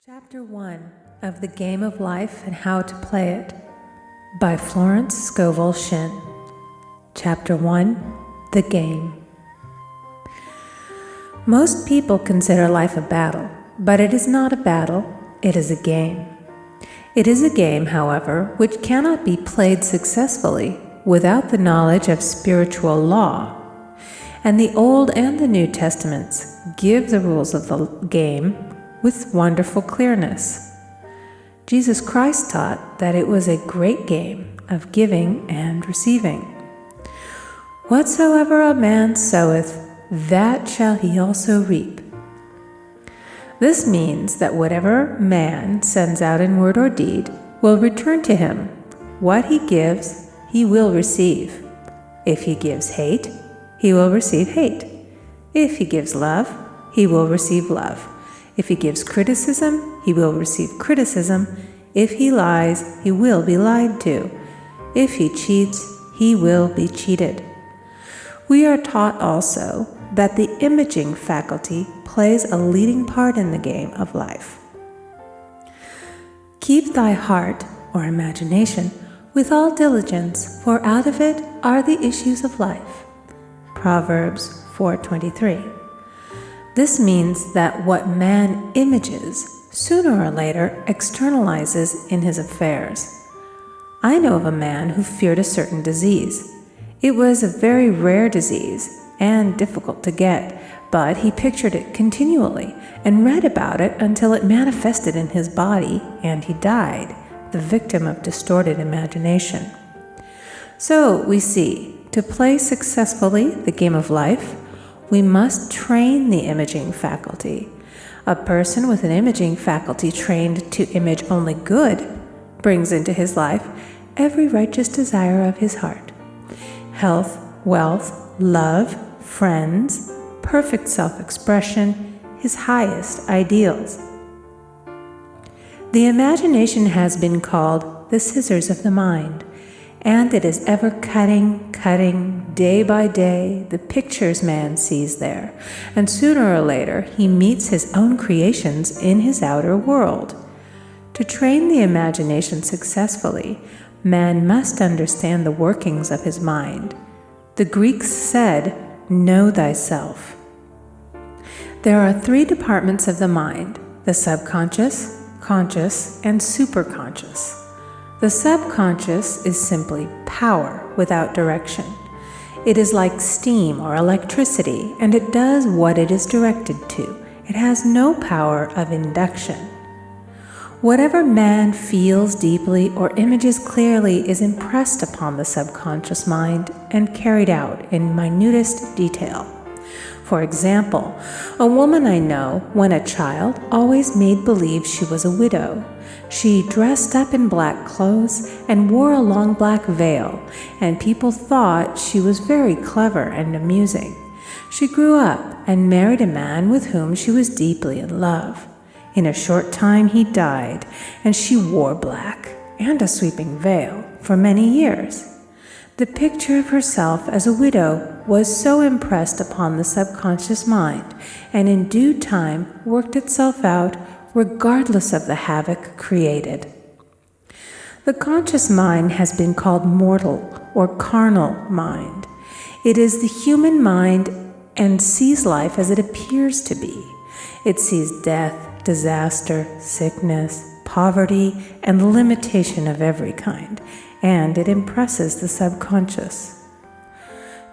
Chapter 1 of The Game of Life and How to Play It by Florence Scovel Shinn. Chapter 1 The Game. Most people consider life a battle, but it is not a battle, it is a game. It is a game, however, which cannot be played successfully without the knowledge of spiritual law. And the Old and the New Testaments give the rules of the game with wonderful clearness. Jesus Christ taught that it was a great game of giving and receiving. Whatsoever a man soweth, that shall he also reap. This means that whatever man sends out in word or deed will return to him. What he gives, he will receive. If he gives hate, he will receive hate. If he gives love, he will receive love. If he gives criticism, he will receive criticism. If he lies, he will be lied to. If he cheats, he will be cheated. We are taught also that the imaging faculty plays a leading part in the game of life. Keep thy heart, or imagination, with all diligence, for out of it are the issues of life. Proverbs 4:23. This means that what man images, sooner or later externalizes in his affairs. I know of a man who feared a certain disease. It was a very rare disease and difficult to get, but he pictured it continually and read about it until it manifested in his body and he died, the victim of distorted imagination. So we see, to play successfully the game of life, we must train the imaging faculty. A person with an imaging faculty trained to image only good brings into his life every righteous desire of his heart. Health, wealth, love, friends, perfect self-expression, his highest ideals. The imagination has been called the scissors of the mind, and it is ever cutting, day by day, the pictures man sees there, and sooner or later he meets his own creations in his outer world. To train the imagination successfully, man must understand the workings of his mind. The Greeks said, "Know thyself." There are three departments of the mind: the subconscious, conscious, and superconscious. The subconscious is simply power without direction. It is like steam or electricity, and it does what it is directed to. It has no power of induction. Whatever man feels deeply or images clearly is impressed upon the subconscious mind and carried out in minutest detail. For example, a woman I know, when a child, always made believe she was a widow. She dressed up in black clothes and wore a long black veil, and people thought she was very clever and amusing. She grew up and married a man with whom she was deeply in love. In a short time he died, and she wore black and a sweeping veil for many years. The picture of herself as a widow was so impressed upon the subconscious mind, and in due time worked itself out regardless of the havoc created. The conscious mind has been called mortal or carnal mind. It is the human mind and sees life as it appears to be. It sees death, disaster, sickness, poverty, and limitation of every kind, and it impresses the subconscious.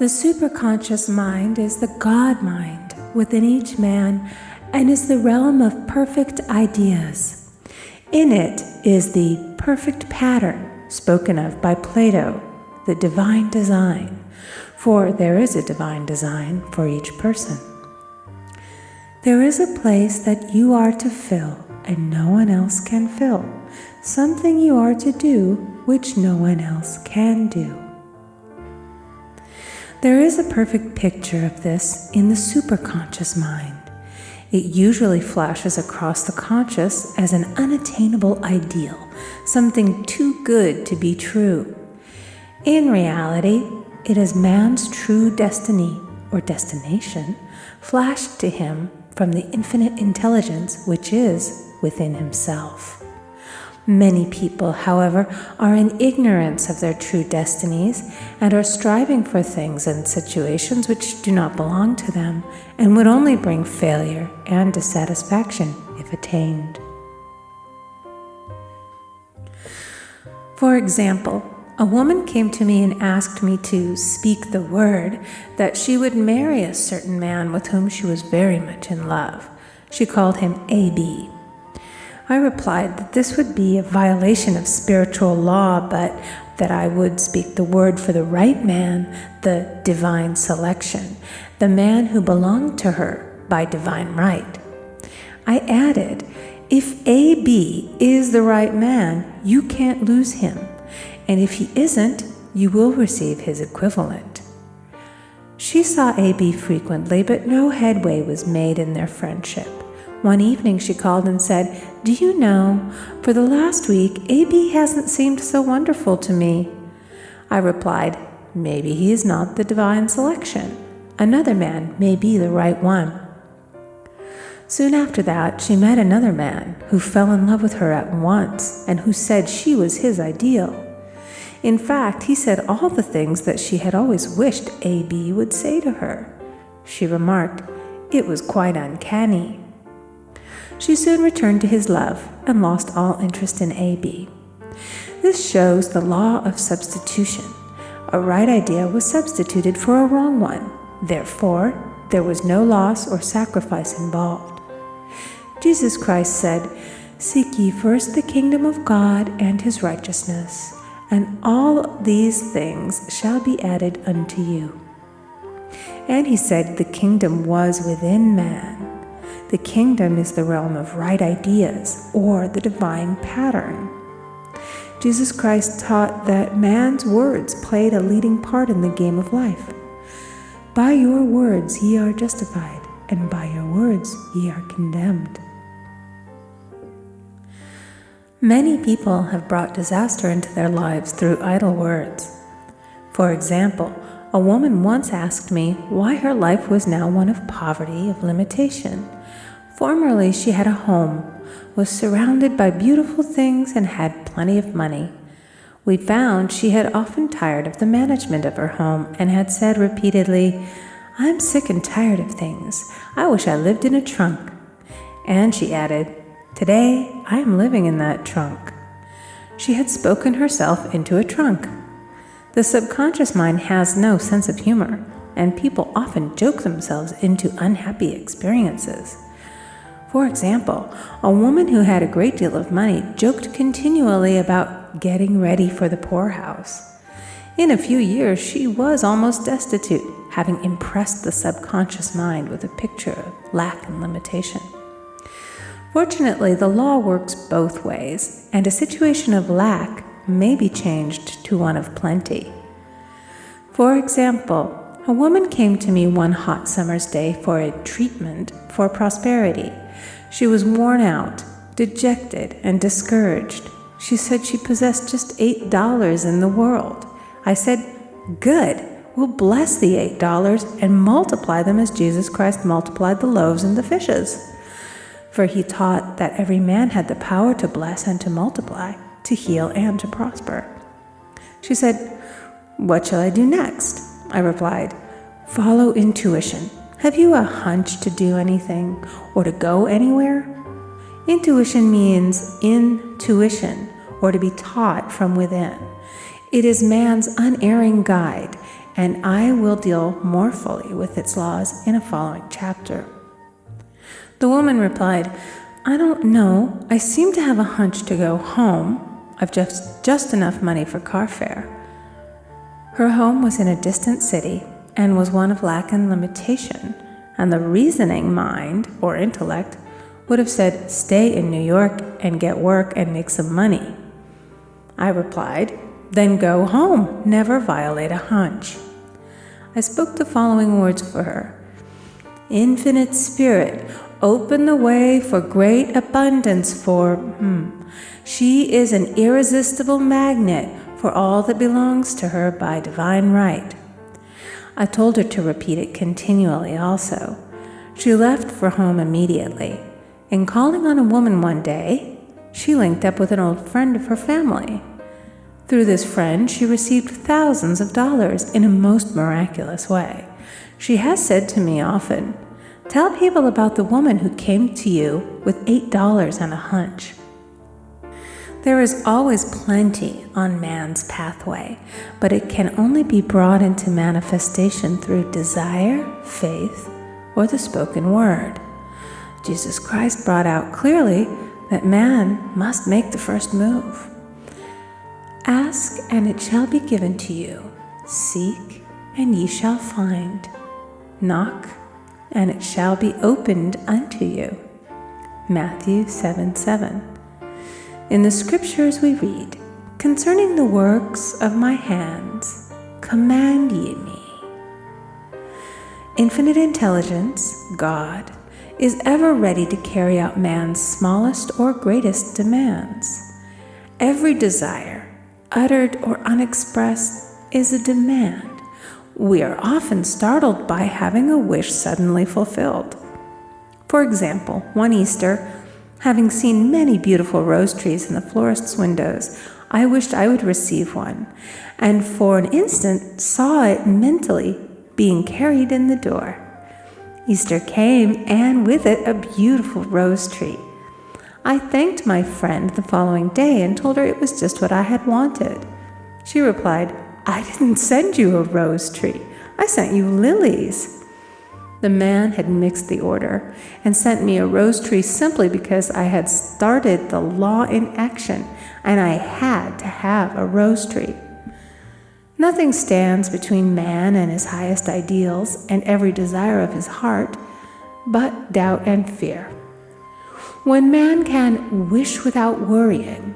The superconscious mind is the God mind within each man and is the realm of perfect ideas. In it is the perfect pattern spoken of by Plato, the divine design, for there is a divine design for each person. There is a place that you are to fill and no one else can fill, something you are to do which no one else can do. There is a perfect picture of this in the superconscious mind. It usually flashes across the conscious as an unattainable ideal, something too good to be true. In reality, it is man's true destiny or destination flashed to him from the infinite intelligence which is within himself. Many people, however, are in ignorance of their true destinies and are striving for things and situations which do not belong to them and would only bring failure and dissatisfaction if attained. For example, a woman came to me and asked me to speak the word that she would marry a certain man with whom she was very much in love. She called him A.B. I replied that this would be a violation of spiritual law, but that I would speak the word for the right man, the divine selection, the man who belonged to her by divine right. I added, if A.B. is the right man, you can't lose him, and if he isn't, you will receive his equivalent. She saw A.B. frequently, but no headway was made in their friendship. One evening she called and said, "Do you know, for the last week, A.B. hasn't seemed so wonderful to me." I replied, "Maybe he is not the divine selection. Another man may be the right one." Soon after that, she met another man who fell in love with her at once and who said she was his ideal. In fact, he said all the things that she had always wished A.B. would say to her. She remarked, it was quite uncanny. She soon returned to his love and lost all interest in A.B. This shows the law of substitution. A right idea was substituted for a wrong one. Therefore, there was no loss or sacrifice involved. Jesus Christ said, "Seek ye first the kingdom of God and his righteousness, and all these things shall be added unto you." And he said the kingdom was within man. The kingdom is the realm of right ideas, or the divine pattern. Jesus Christ taught that man's words played a leading part in the game of life. By your words ye are justified, and by your words ye are condemned. Many people have brought disaster into their lives through idle words. For example, a woman once asked me why her life was now one of poverty, of limitation. Formerly she had a home, was surrounded by beautiful things, and had plenty of money. We found she had often tired of the management of her home and had said repeatedly, "I'm sick and tired of things. I wish I lived in a trunk." And she added, "Today I am living in that trunk." She had spoken herself into a trunk. The subconscious mind has no sense of humor, and people often joke themselves into unhappy experiences. For example, a woman who had a great deal of money joked continually about getting ready for the poorhouse. In a few years, she was almost destitute, having impressed the subconscious mind with a picture of lack and limitation. Fortunately, the law works both ways, and a situation of lack may be changed to one of plenty. For example, a woman came to me one hot summer's day for a treatment for prosperity. She was worn out, dejected, and discouraged. She said she possessed just $8 in the world. I said, "Good, we'll bless the $8 and multiply them as Jesus Christ multiplied the loaves and the fishes." For he taught that every man had the power to bless and to multiply, to heal and to prosper. She said, "What shall I do next?" I replied, "Follow intuition. Have you a hunch to do anything or to go anywhere?" Intuition means intuition, or to be taught from within. It is man's unerring guide, and I will deal more fully with its laws in a following chapter. The woman replied, "I don't know. I seem to have a hunch to go home. I've just enough money for car fare." Her home was in a distant city and was one of lack and limitation, and the reasoning mind, or intellect, would have said, "Stay in New York and get work and make some money." I replied, "Then go home. Never violate a hunch." I spoke the following words for her. "Infinite Spirit, open the way for great abundance for She is an irresistible magnet for all that belongs to her by divine right." I told her to repeat it continually also. She left for home immediately. In calling on a woman one day, she linked up with an old friend of her family. Through this friend, she received thousands of dollars in a most miraculous way. She has said to me often, "Tell people about the woman who came to you with $8 and a hunch." There is always plenty on man's pathway, but it can only be brought into manifestation through desire, faith, or the spoken word. Jesus Christ brought out clearly that man must make the first move. Ask, and it shall be given to you. Seek, and ye shall find. Knock, and it shall be opened unto you. Matthew 7:7. In the scriptures we read, "Concerning the works of my hands, command ye me." Infinite intelligence, God, is ever ready to carry out man's smallest or greatest demands. Every desire, uttered or unexpressed, is a demand. We are often startled by having a wish suddenly fulfilled. For example, one Easter, having seen many beautiful rose trees in the florist's windows, I wished I would receive one, and for an instant saw it mentally being carried in the door. Easter came, and with it a beautiful rose tree. I thanked my friend the following day and told her it was just what I had wanted. She replied, "I didn't send you a rose tree. I sent you lilies." The man had mixed the order and sent me a rose tree simply because I had started the law in action and I had to have a rose tree. Nothing stands between man and his highest ideals and every desire of his heart but doubt and fear. When man can wish without worrying,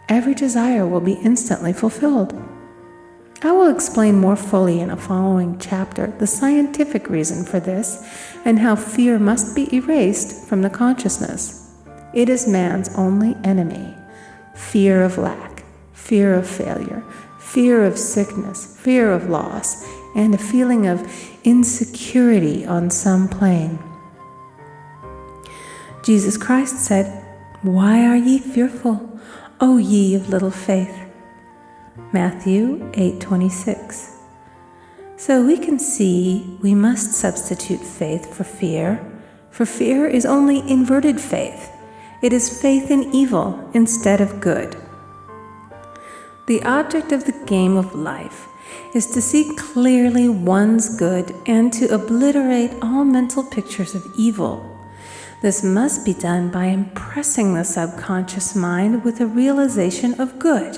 every desire will be instantly fulfilled. I will explain more fully in a following chapter the scientific reason for this and how fear must be erased from the consciousness. It is man's only enemy. Fear of lack, fear of failure, fear of sickness, fear of loss, and a feeling of insecurity on some plane. Jesus Christ said, "Why are ye fearful, O ye of little faith?" Matthew 8:26. So we can see we must substitute faith for fear is only inverted faith. It is faith in evil instead of good. The object of the game of life is to see clearly one's good and to obliterate all mental pictures of evil. This must be done by impressing the subconscious mind with a realization of good.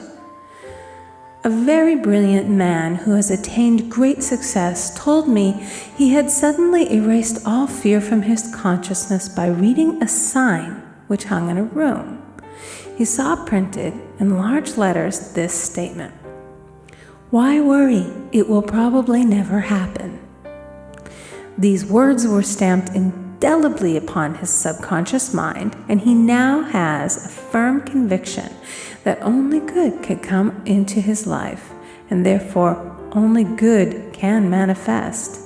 A very brilliant man who has attained great success told me he had suddenly erased all fear from his consciousness by reading a sign which hung in a room. He saw printed in large letters this statement: "Why worry? It will probably never happen." These words were stamped indelibly upon his subconscious mind, and he now has a firm conviction that only good could come into his life, and therefore only good can manifest.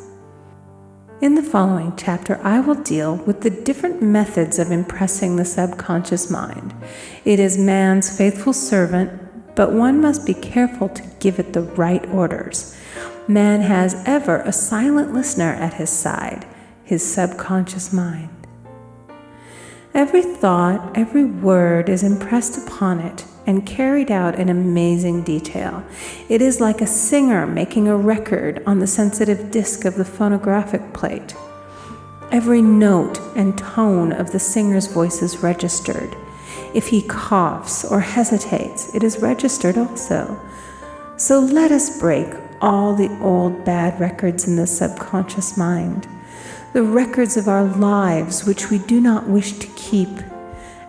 In the following chapter, I will deal with the different methods of impressing the subconscious mind. It is man's faithful servant, but one must be careful to give it the right orders. Man has ever a silent listener at his side, his subconscious mind. Every thought, every word is impressed upon it and carried out in amazing detail. It is like a singer making a record on the sensitive disc of the phonographic plate. Every note and tone of the singer's voice is registered. If he coughs or hesitates, it is registered also. So let us break all the old bad records in the subconscious mind, the records of our lives which we do not wish to keep,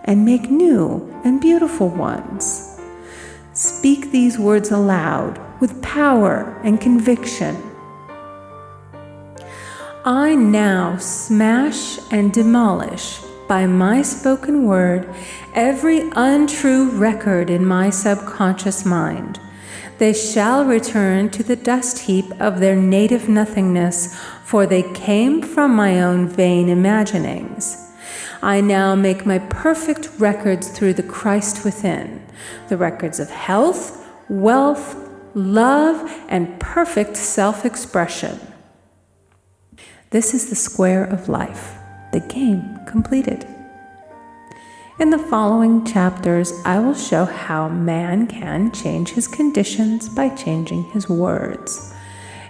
and make new and beautiful ones. Speak these words aloud with power and conviction. I now smash and demolish by my spoken word every untrue record in my subconscious mind. They shall return to the dust heap of their native nothingness, for they came from my own vain imaginings. I now make my perfect records through the Christ within, the records of health, wealth, love, and perfect self-expression. This is the square of life, the game completed. In the following chapters, I will show how man can change his conditions by changing his words.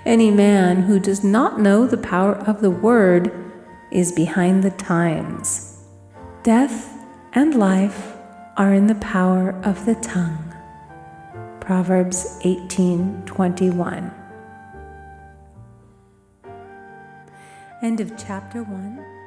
Any man who does not know the power of the word is behind the times. Death and life are in the power of the tongue. Proverbs 18:21. End of chapter 1.